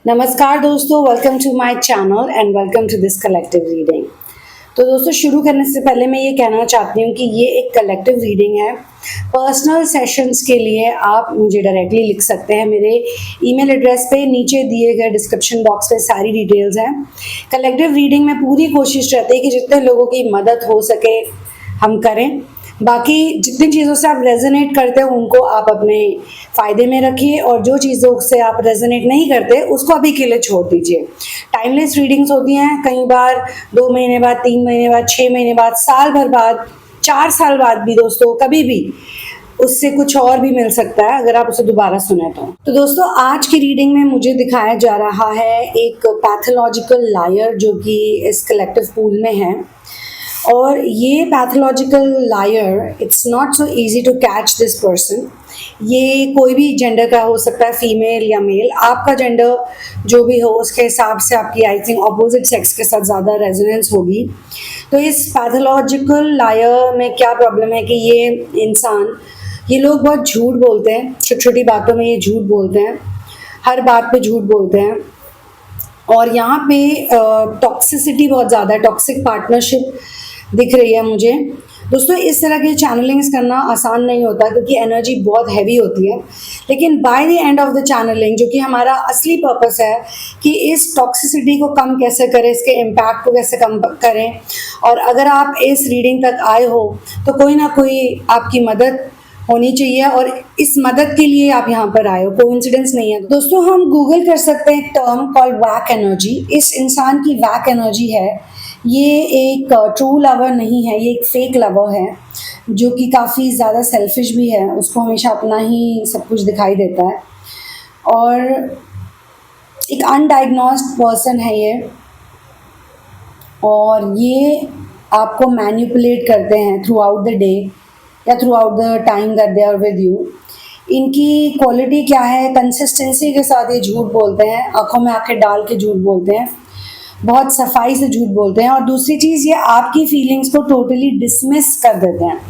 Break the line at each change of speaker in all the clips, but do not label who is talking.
नमस्कार दोस्तों, welcome to my channel and welcome to this collective reading. तो दोस्तों, शुरू करने से पहले मैं ये कहना चाहती हूँ कि ये एक कलेक्टिव रीडिंग है। पर्सनल सेशंस के लिए आप मुझे डायरेक्टली लिख सकते हैं। मेरे ईमेल एड्रेस पे नीचे दिए गए डिस्क्रिप्शन बॉक्स पे सारी डिटेल्स हैं। कलेक्टिव रीडिंग में पूरी कोशिश रहती है कि जितने लोगों की मदद हो सके हम करें। बाकी जितनी चीज़ों से आप रेजोनेट करते हैं उनको आप अपने फ़ायदे में रखिए, और जो चीज़ों से आप रेजोनेट नहीं करते उसको अभी के लिए छोड़ दीजिए। टाइमलेस रीडिंग्स होती हैं, कई बार 2 महीने बाद, 3 महीने बाद, 6 महीने बाद, साल भर बाद, 4 साल बाद भी दोस्तों कभी भी उससे कुछ और भी मिल सकता है अगर आप उसे दोबारा सुने तो दोस्तों, आज की रीडिंग में मुझे दिखाया जा रहा है एक पैथोलॉजिकल लायर जो कि इस कलेक्टिव पूल में है। और ये pathological liar, it's not so easy to catch this person. ये कोई भी जेंडर का हो सकता है, फीमेल या मेल। आपका जेंडर जो भी हो उसके हिसाब से आपकी आई थिंक ऑपोजिट सेक्स के साथ ज़्यादा रेजोनेंस होगी। तो इस पैथोलॉजिकल लायर में क्या प्रॉब्लम है कि ये लोग बहुत झूठ बोलते हैं, छोटी छोटी बातों में ये झूठ बोलते हैं, हर बात पे झूठ बोलते हैं। और यहाँ पे टॉक्सिसिटी बहुत ज़्यादा है, टॉक्सिक पार्टनरशिप दिख रही है मुझे। दोस्तों, इस तरह के चैनलिंग्स करना आसान नहीं होता क्योंकि एनर्जी बहुत हैवी होती है। लेकिन by the end of the channeling, जो कि हमारा असली पर्पस है कि इस टॉक्सिसिटी को कम कैसे करें, इसके इम्पैक्ट को कैसे कम करें, और अगर आप इस रीडिंग तक आए हो तो कोई ना कोई आपकी मदद होनी चाहिए, और इस मदद के लिए आप यहाँ पर आए हो, कोइंसिडेंस नहीं है। दोस्तों, हम गूगल कर सकते हैं टर्म कॉल्ड वैक एनर्जी। इस इंसान की वैक एनर्जी है। ये एक ट्रू लवर नहीं है, ये एक फेक लवर है जो कि काफ़ी ज़्यादा सेल्फिश भी है। उसको हमेशा अपना ही सब कुछ दिखाई देता है, और एक अनडायग्नोस्ड पर्सन है ये, और ये आपको मैनिपुलेट करते हैं थ्रू आउट द डे या through the time that they are with you. इनकी क्वालिटी क्या है? कंसिस्टेंसी के साथ ये झूठ बोलते हैं, आंखों में आंखें डाल के झूठ बोलते हैं, बहुत सफाई से झूठ बोलते हैं। और दूसरी चीज़, ये आपकी फीलिंग्स को टोटली डिसमिस कर देते हैं,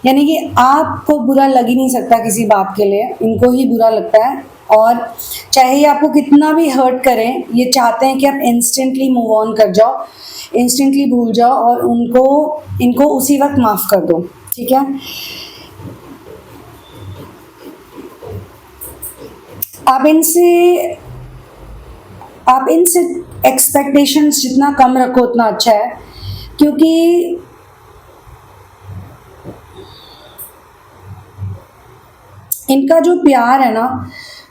यानी कि आपको बुरा लग ही नहीं सकता किसी बात के लिए, इनको ही बुरा लगता है। और चाहे ये आपको कितना भी हर्ट करें, ये चाहते हैं कि आप इंस्टेंटली मूव ऑन कर जाओ, इंस्टेंटली भूल जाओ, और इनको उसी वक्त माफ़ कर दो। ठीक है? आप इनसे एक्सपेक्टेशंस जितना कम रखो उतना अच्छा है, क्योंकि इनका जो प्यार है ना,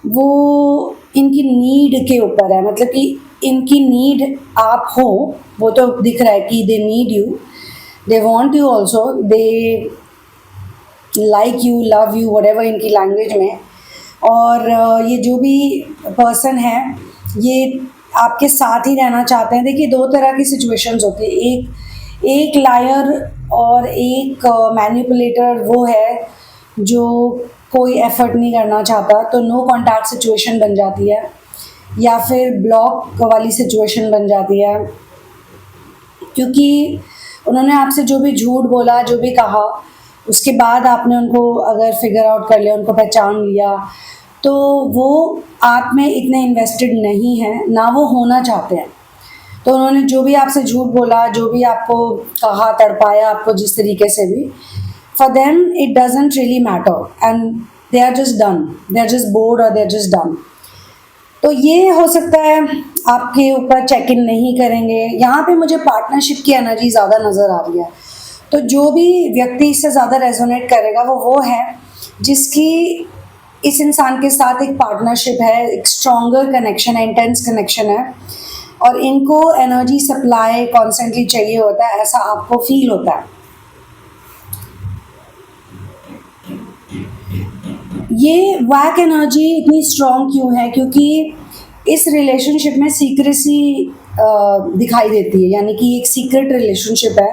वो इनकी नीड के ऊपर है। मतलब कि इनकी नीड आप हो, वो तो दिख रहा है कि they need you, they want you also, they like you, love you, what इनकी लैंग्वेज में। और ये जो भी पर्सन है ये आपके साथ ही रहना चाहते हैं। देखिए, 2 तरह की सिचुएशंस होती है। एक लायर और एक मैनिपुलेटर वो है जो कोई एफर्ट नहीं करना चाहता, तो नो कॉन्टैक्ट सिचुएशन बन जाती है, या फिर ब्लॉक वाली सिचुएशन बन जाती है, क्योंकि उन्होंने आपसे जो भी झूठ बोला, जो भी कहा, उसके बाद आपने उनको अगर फिगर आउट कर लिया, उनको पहचान लिया, तो वो आप में इतने इन्वेस्टेड नहीं हैं, ना वो होना चाहते हैं। तो उन्होंने जो भी आपसे झूठ बोला, जो भी आपको कहा, तड़पाया आपको जिस तरीके से भी, for them it doesn't really matter and they are just done, they are just bored और दे आर जस्ट डन। तो ये हो सकता है आपके ऊपर चेक इन नहीं करेंगे। यहाँ पे मुझे पार्टनरशिप की एनर्जी ज़्यादा नज़र आ रही है। तो जो भी व्यक्ति इससे ज़्यादा रेजोनेट करेगा वो है जिसकी इस इंसान के साथ एक पार्टनरशिप है, एक स्ट्रॉन्गर कनेक्शन है, इंटेंस कनेक्शन है, और इनको एनर्जी सप्लाई कॉन्स्टेंटली चाहिए होता है, ऐसा आपको फील होता है। ये वैक एनर्जी इतनी स्ट्रॉन्ग क्यों है? क्योंकि इस रिलेशनशिप में सीक्रेसी दिखाई देती है, यानी कि एक सीक्रेट रिलेशनशिप है।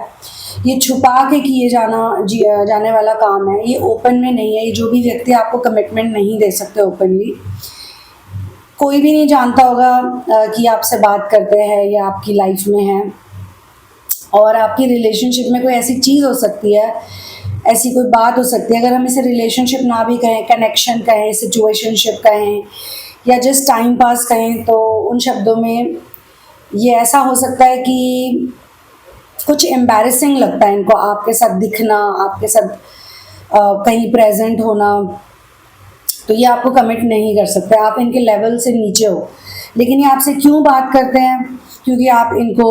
ये छुपा के किए जाने वाला काम है, ये ओपन में नहीं है। ये जो भी व्यक्ति आपको कमिटमेंट नहीं दे सकते ओपनली, कोई भी नहीं जानता होगा कि आपसे बात करते हैं या आपकी लाइफ में है। और आपकी रिलेशनशिप में कोई ऐसी चीज़ हो सकती है, ऐसी कोई बात हो सकती है, अगर हम इसे रिलेशनशिप ना भी कहें, कनेक्शन कहें, सिचुएशनशिप कहें, या जस्ट टाइम पास कहें तो उन शब्दों में ये ऐसा हो सकता है कि कुछ एम्बैरेसिंग लगता है इनको आपके साथ दिखना, आपके साथ कहीं प्रेजेंट होना, तो ये आपको कमिट नहीं कर सकते, आप इनके लेवल से नीचे हो। लेकिन ये आपसे क्यों बात करते हैं? क्योंकि आप इनको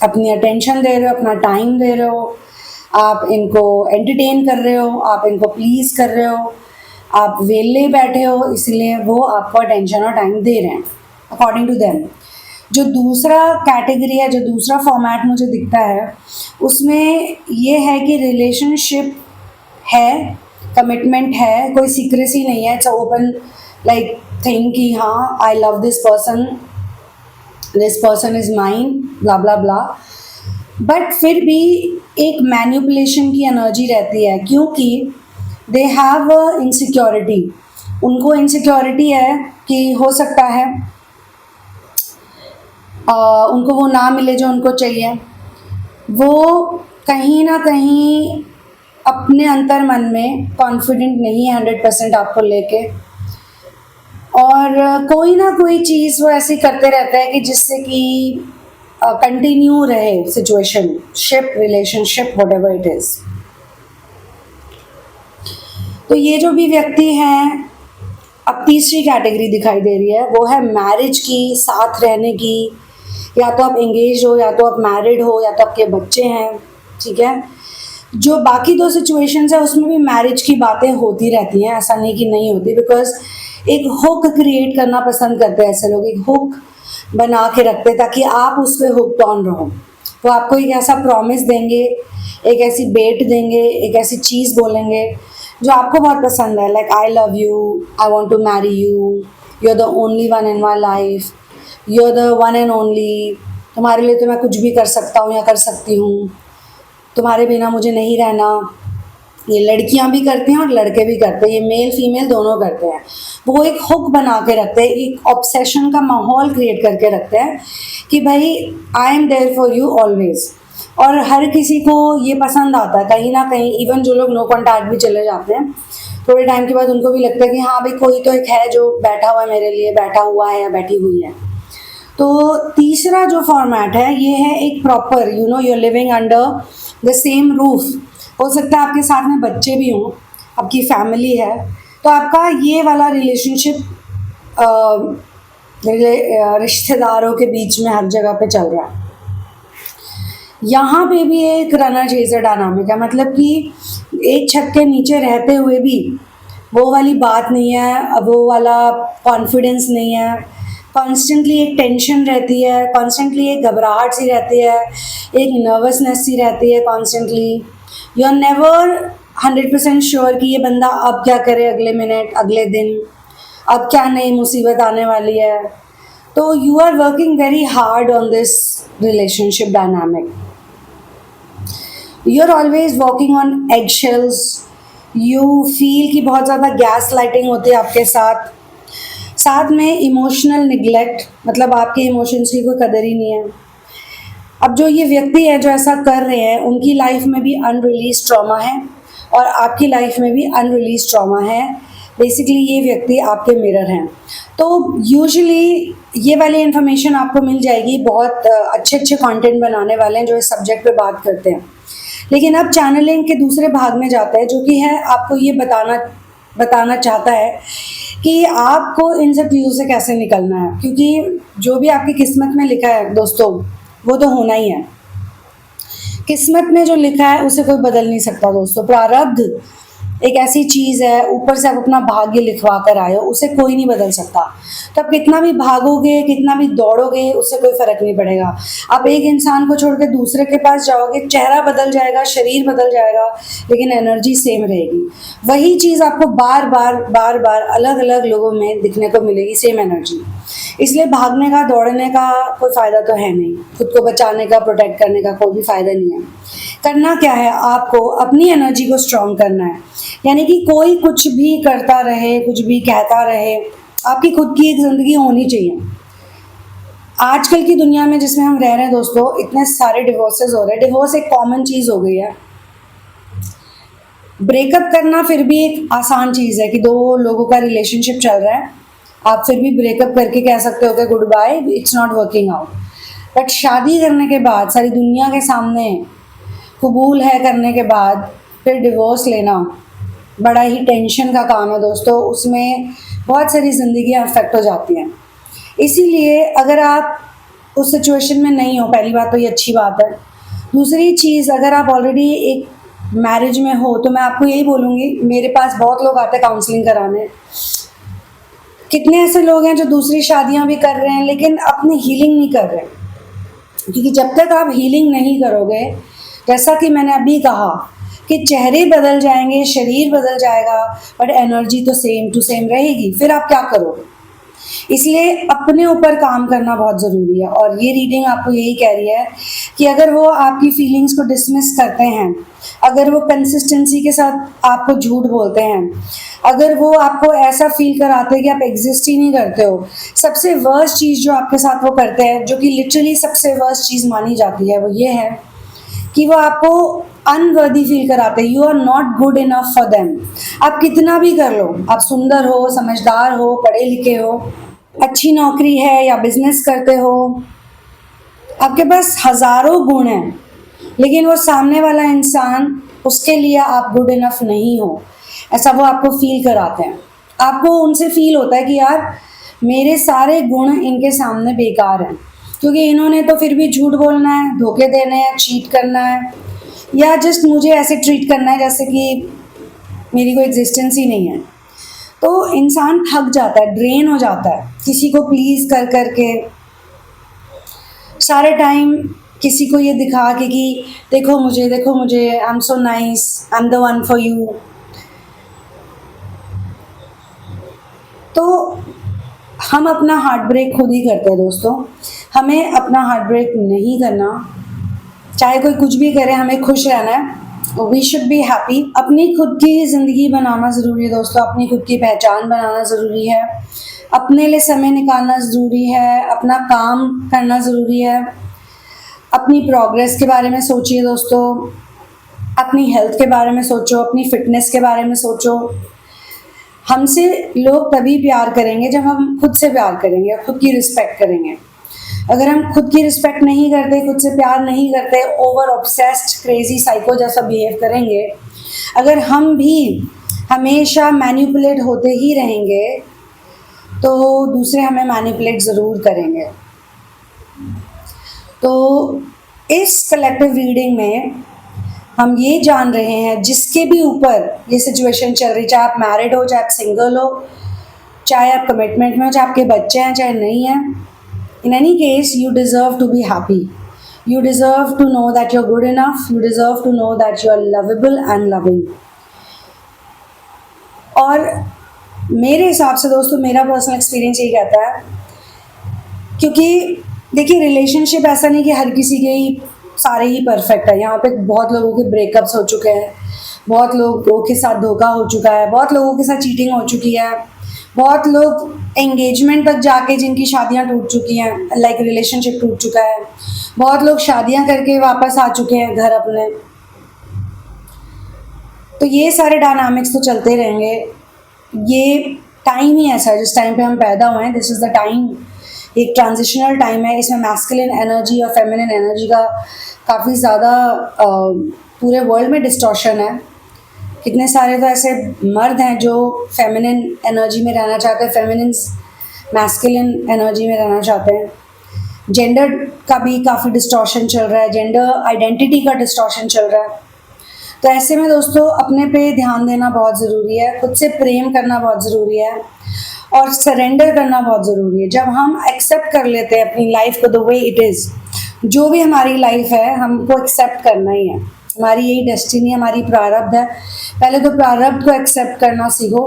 अपनी अटेंशन दे रहे हो, अपना टाइम दे रहे हो, आप इनको एंटरटेन कर रहे हो, आप इनको प्लीज़ कर रहे हो, आप वेले बैठे हो, इसलिए वो आपको अटेंशन और टाइम दे रहे हैं अकॉर्डिंग टू देम। जो दूसरा कैटेगरी है, जो दूसरा फॉर्मेट मुझे दिखता है, उसमें ये है कि रिलेशनशिप है, कमिटमेंट है, कोई सीक्रेसी नहीं है, इट्स ओपन लाइक थिंग कि हाँ I love this person is mine, blah blah blah. But फिर भी एक मैनिपुलेशन की एनर्जी रहती है, क्योंकि दे हैव इनसिक्योरिटी, उनको इनसिक्योरिटी है कि हो सकता है उनको वो ना मिले जो उनको चाहिए। वो कहीं ना कहीं अपने अंतर मन में कॉन्फिडेंट नहीं है 100% आपको लेके, और कोई ना कोई चीज़ वो ऐसी करते रहता है कि जिससे कि कंटिन्यू रहे situation, ship, relationship, whatever it is. तो ये जो भी व्यक्ति हैं, अब तीसरी कैटेगरी दिखाई दे रही है, वो है मैरिज की, साथ रहने की। या तो आप एंगेज हो, या तो आप मैरिड हो, या तो आपके बच्चे हैं, ठीक है। जो बाकी दो सिचुएशंस है उसमें भी मैरिज की बातें होती रहती हैं, ऐसा नहीं कि नहीं होती, बिकॉज एक हुक क्रिएट करना पसंद करते हैं ऐसे लोग, एक हुक बना के रखते हैं ताकि आप उस पर हुक्ड ऑन रहो। तो आपको एक ऐसा प्रॉमिस देंगे, एक ऐसी बेट देंगे, एक ऐसी चीज़ बोलेंगे जो आपको बहुत पसंद है, like I love you, I want to marry you, you are the only one in my life, you are the one and only, तुम्हारे लिए तो मैं कुछ भी कर सकता हूँ या कर सकती हूँ, तुम्हारे बिना मुझे नहीं रहना। ये लड़कियां भी करती हैं और लड़के भी करते हैं, ये मेल फीमेल दोनों करते हैं। वो एक हुक बना के रखते हैं, एक ऑब्सेशन का माहौल क्रिएट करके रखते हैं कि भाई I am there for you always. और हर किसी को ये पसंद आता है कहीं ना कहीं, इवन जो लोग नो कॉन्टैक्ट भी चले जाते हैं, थोड़े टाइम के बाद उनको भी लगता है कि हाँ भाई कोई तो एक है जो बैठा हुआ है मेरे लिए, बैठा हुआ है या बैठी हुई है। तो तीसरा जो फॉर्मेट है ये है एक proper, you know, you are living under the same roof. हो सकता है आपके साथ में बच्चे भी हों, आपकी फैमिली है, तो आपका ये वाला रिलेशनशिप रिश्तेदारों के बीच में हर जगह पे चल रहा है। यहाँ पे भी एक रनर चेजर डायनामिक है, मतलब कि एक छत के नीचे रहते हुए भी वो वाली बात नहीं है, वो वाला कॉन्फिडेंस नहीं है, कॉन्स्टेंटली एक टेंशन रहती है, कॉन्स्टेंटली एक घबराहट सी रहती है, एक नर्वसनेस सी रहती है constantly. You are never 100% sure कि ये बंदा अब क्या करे, अगले मिनट, अगले दिन, अब क्या नई मुसीबत आने वाली है। तो you are working very hard on this relationship dynamic, you are always walking on egg shells, you feel कि बहुत ज़्यादा गैस लाइटिंग होती है आपके साथ। साथ में इमोशनल निगलेक्ट, मतलब आपके इमोशंस की कोई कदर ही नहीं है। अब जो ये व्यक्ति है जो ऐसा कर रहे हैं, उनकी लाइफ में भी अनरिलीज ट्रॉमा है और आपकी लाइफ में भी अनरिलीज ट्रॉमा है। बेसिकली ये व्यक्ति आपके मिरर हैं। तो यूजुअली ये वाली इन्फॉर्मेशन आपको मिल जाएगी, बहुत अच्छे अच्छे कंटेंट बनाने वाले हैं जो इस सब्जेक्ट पे बात करते हैं। लेकिन अब चैनलिंग के दूसरे भाग में जाता है, जो कि है आपको ये बताना चाहता है कि आपको इन सब चीज़ों से कैसे निकलना है, क्योंकि जो भी आपकी किस्मत में लिखा है दोस्तों, वो तो होना ही है। किस्मत में जो लिखा है उसे कोई बदल नहीं सकता दोस्तों। प्रारब्ध एक ऐसी चीज़ है, ऊपर से आप अपना भाग्य लिखवा कर आए हो, उसे कोई नहीं बदल सकता। तो आप कितना भी भागोगे, कितना भी दौड़ोगे, उससे कोई फर्क नहीं पड़ेगा। आप एक इंसान को छोड़ के दूसरे के पास जाओगे, चेहरा बदल जाएगा, शरीर बदल जाएगा, लेकिन एनर्जी सेम रहेगी। वही चीज़ आपको बार बार अलग अलग लोगों में दिखने को मिलेगी, सेम एनर्जी। इसलिए भागने का, दौड़ने का कोई फ़ायदा तो है नहीं, खुद को बचाने का, प्रोटेक्ट करने का कोई भी फ़ायदा नहीं है। करना क्या है, आपको अपनी एनर्जी को स्ट्रॉन्ग करना है। यानी कि कोई कुछ भी करता रहे, कुछ भी कहता रहे, आपकी खुद की एक ज़िंदगी होनी चाहिए। आजकल की दुनिया में जिसमें हम रह रहे हैं दोस्तों, इतने सारे डिवोर्सेस हो रहे हैं। डिवोर्स एक कॉमन चीज़ हो गई है। ब्रेकअप करना फिर भी एक आसान चीज़ है कि दो लोगों का रिलेशनशिप चल रहा है, आप फिर भी ब्रेकअप करके कह सकते हो कि goodbye, it's not working out. But शादी करने के बाद, सारी दुनिया के सामने कबूल है करने के बाद, फिर डिवोर्स लेना बड़ा ही टेंशन का काम है दोस्तों। उसमें बहुत सारी ज़िंदगियाँ अफेक्ट हो जाती हैं। इसीलिए अगर आप उस सिचुएशन में नहीं हो, पहली बात तो ये अच्छी बात है। दूसरी चीज़, अगर आप ऑलरेडी एक मैरिज में हो तो मैं आपको यही बोलूँगी, मेरे पास बहुत लोग आते हैं काउंसलिंग कराने। कितने ऐसे लोग हैं जो दूसरी शादियां भी कर रहे हैं लेकिन अपनी हीलिंग नहीं कर रहे, क्योंकि जब तक आप हीलिंग नहीं करोगे, जैसा कि मैंने अभी कहा कि चेहरे बदल जाएंगे, शरीर बदल जाएगा, बट एनर्जी तो सेम टू सेम रहेगी। फिर आप क्या करोगे? इसलिए अपने ऊपर काम करना बहुत ज़रूरी है। और ये रीडिंग आपको यही कह रही है कि अगर वो आपकी फीलिंग्स को डिसमिस करते हैं, अगर वो कंसिस्टेंसी के साथ आपको झूठ बोलते हैं, अगर वो आपको ऐसा फील कराते हैं कि आप एग्जिस्ट ही नहीं करते हो, सबसे वर्स्ट चीज़ जो आपके साथ वो करते हैं, जो कि लिटरली सबसे वर्स्ट चीज़ मानी जाती है, वो ये है कि वो आपको अनवर्दी फील कराते हैं। You are not good enough for them. आप कितना भी कर लो, आप सुंदर हो, समझदार हो, पढ़े लिखे हो, अच्छी नौकरी है या बिजनेस करते हो, आपके पास हजारों गुण हैं, लेकिन वो सामने वाला इंसान, उसके लिए आप गुड इनफ नहीं हो, ऐसा वो आपको फील कराते हैं। आपको उनसे फील होता है कि यार मेरे सारे गुण इनके सामने बेकार हैं, क्योंकि इन्होंने तो फिर भी झूठ बोलना है, धोखे देने हैं, चीट करना है, या जस्ट मुझे ऐसे ट्रीट करना है जैसे कि मेरी कोई एग्जिस्टेंस ही नहीं है। तो इंसान थक जाता है, ड्रेन हो जाता है, किसी को प्लीज़ कर करके सारे टाइम, किसी को ये दिखा के कि देखो मुझे, देखो मुझे, I am so nice, I am the one for you. तो हम अपना हार्ट ब्रेक खुद ही करते हैं दोस्तों। हमें अपना हार्ट ब्रेक नहीं करना, चाहे कोई कुछ भी करे, हमें खुश रहना है। We should be happy. अपनी खुद की ज़िंदगी बनाना ज़रूरी है दोस्तों, अपनी खुद की पहचान बनाना ज़रूरी है, अपने लिए समय निकालना ज़रूरी है, अपना काम करना ज़रूरी है। अपनी प्रोग्रेस के बारे में सोचिए दोस्तों, अपनी हेल्थ के बारे में सोचो, अपनी फिटनेस के बारे में सोचो। हमसे लोग तभी प्यार करेंगे जब हम खुद से प्यार करेंगे, खुद की रिस्पेक्ट करेंगे। अगर हम खुद की रिस्पेक्ट नहीं करते, खुद से प्यार नहीं करते, ओवर ऑब्सेस्ड क्रेजी साइको जैसा बिहेव करेंगे, अगर हम भी हमेशा मैनिपुलेट होते ही रहेंगे, तो दूसरे हमें मैनिपुलेट ज़रूर करेंगे। तो इस कलेक्टिव रीडिंग में हम ये जान रहे हैं, जिसके भी ऊपर ये सिचुएशन चल रही, चाहे आप मैरिड हो, चाहे आप सिंगल हो, चाहे आप कमिटमेंट में हो, चाहे आपके बच्चे हैं, चाहे नहीं हैं, in any case you deserve to be happy. You deserve to know that you're good enough. You deserve to know that you're lovable and loving. और मेरे हिसाब से दोस्तों, मेरा पर्सनल एक्सपीरियंस यही कहता है, क्योंकि देखिए रिलेशनशिप ऐसा नहीं कि हर किसी के ही सारे ही परफेक्ट है। यहाँ पे बहुत लोगों के ब्रेकअप्स हो चुके हैं, बहुत लोगों के साथ धोखा हो चुका है, बहुत लोगों के साथ चीटिंग हो चुकी है, बहुत लोग एंगेजमेंट तक जाके जिनकी शादियां टूट चुकी हैं, लाइक रिलेशनशिप टूट चुका है, बहुत लोग शादियां करके वापस आ चुके हैं घर अपने। तो ये सारे डायनामिक्स तो चलते रहेंगे। ये टाइम ही ऐसा है, जिस टाइम पे हम पैदा हुए हैं, दिस इज़ द टाइम, एक ट्रांजिशनल टाइम है। इसमें मैस्कुलिन एनर्जी और फेमिनिन एनर्जी का काफ़ी ज़्यादा पूरे वर्ल्ड में डिस्टॉर्शन है। कितने सारे तो ऐसे मर्द हैं जो फेमिनिन एनर्जी में रहना चाहते हैं, फेमिनिन मैस्कुलिन एनर्जी में रहना चाहते हैं। जेंडर का भी काफ़ी डिस्टॉर्शन चल रहा है, जेंडर आइडेंटिटी का डिस्टॉर्शन चल रहा है। तो ऐसे में दोस्तों अपने पे ध्यान देना बहुत ज़रूरी है, खुद से प्रेम करना बहुत ज़रूरी है, और सरेंडर करना बहुत ज़रूरी है। जब हम एक्सेप्ट कर लेते हैं अपनी लाइफ को द वे इट इज़, जो भी हमारी लाइफ है हमको एक्सेप्ट करना ही है, हमारी यही डेस्टिनी, हमारी प्रारब्ध है। पहले तो प्रारब्ध को एक्सेप्ट करना सीखो।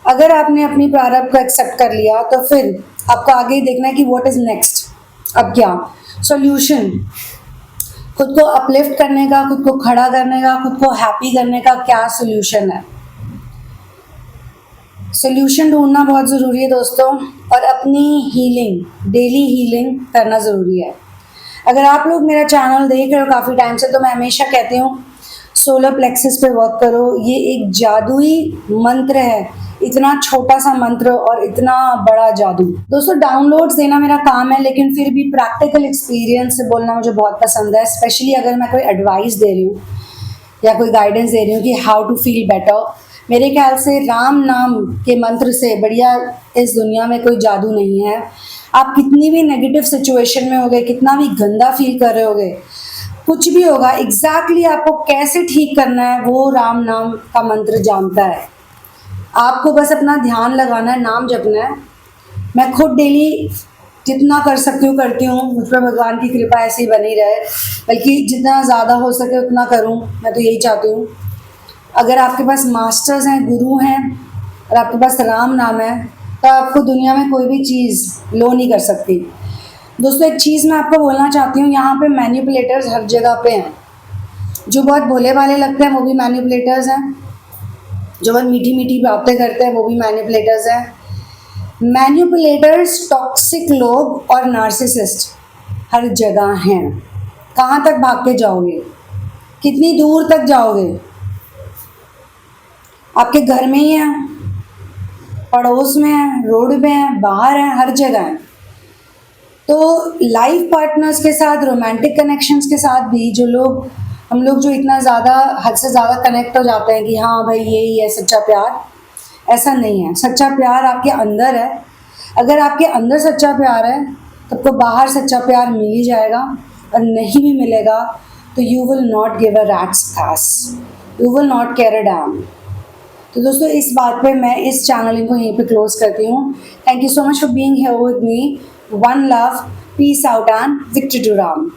अगर आपने अपनी प्रारब्ध को एक्सेप्ट कर लिया, तो फिर आपको आगे ही देखना है कि व्हाट इज़ नेक्स्ट, अब क्या सॉल्यूशन। खुद को अपलिफ्ट करने का, खुद को खड़ा करने का, खुद को हैप्पी करने का क्या सॉल्यूशन है। सॉल्यूशन ढूंढना बहुत ज़रूरी है दोस्तों, और अपनी हीलिंग, डेली हीलिंग करना ज़रूरी है। अगर आप लोग मेरा चैनल देख रहे हो काफ़ी टाइम से, तो मैं हमेशा कहती हूँ सोलर प्लेक्सस पे वर्क करो। ये एक जादुई मंत्र है, इतना छोटा सा मंत्र और इतना बड़ा जादू। दोस्तों डाउनलोड्स देना मेरा काम है, लेकिन फिर भी प्रैक्टिकल एक्सपीरियंस से बोलना मुझे बहुत पसंद है, स्पेशली अगर मैं कोई एडवाइस दे रही हूँ या कोई गाइडेंस दे रही हूँ कि हाउ टू फील बेटर। मेरे ख्याल से राम नाम के मंत्र से बढ़िया इस दुनिया में कोई जादू नहीं है। आप कितनी भी नेगेटिव सिचुएशन में होगे, कितना भी गंदा फील कर रहे होगे, कुछ भी होगा, एग्जैक्टली आपको कैसे ठीक करना है वो राम नाम का मंत्र जानता है। आपको बस अपना ध्यान लगाना है, नाम जपना है। मैं खुद डेली जितना कर सकती हूँ करती हूँ, मुझ पर भगवान की कृपा ऐसी बनी रहे, बल्कि जितना ज़्यादा हो सके उतना करूँ, मैं तो यही चाहती हूँ। अगर आपके पास मास्टर्स हैं, गुरु हैं और आपके पास राम नाम है, तो आपको दुनिया में कोई भी चीज़ लो नहीं कर सकती। दोस्तों एक चीज़ मैं आपको बोलना चाहती हूँ, यहाँ पे मैनिपुलेटर्स हर जगह पे हैं। जो बहुत भोले भाले लगते हैं वो भी मैनिपुलेटर्स हैं, जो बहुत मीठी मीठी बातें करते हैं वो भी मैनिपुलेटर्स हैं। मैनिपुलेटर्स, टॉक्सिक लोग और नार्सिसिस्ट हर जगह हैं। कहाँ तक भाग के जाओगे, कितनी दूर तक जाओगे? आपके घर में ही है, पड़ोस में है, रोड पे है, बाहर है, हर जगह है। तो लाइफ पार्टनर्स के साथ, रोमांटिक कनेक्शंस के साथ भी जो लोग, हम लोग जो इतना ज़्यादा हद से ज़्यादा कनेक्ट हो जाते हैं कि हाँ भाई यही है सच्चा प्यार, ऐसा नहीं है। सच्चा प्यार आपके अंदर है। अगर आपके अंदर सच्चा प्यार है तो आपको बाहर सच्चा प्यार मिल ही जाएगा, और नहीं भी मिलेगा तो you will not give a rats S, you will not care a dam. तो दोस्तों इस बात पे मैं इस चैनलिंग को यहीं पे क्लोज करती हूँ। Thank you so much for being here with me. One love, peace out and victory to Ram.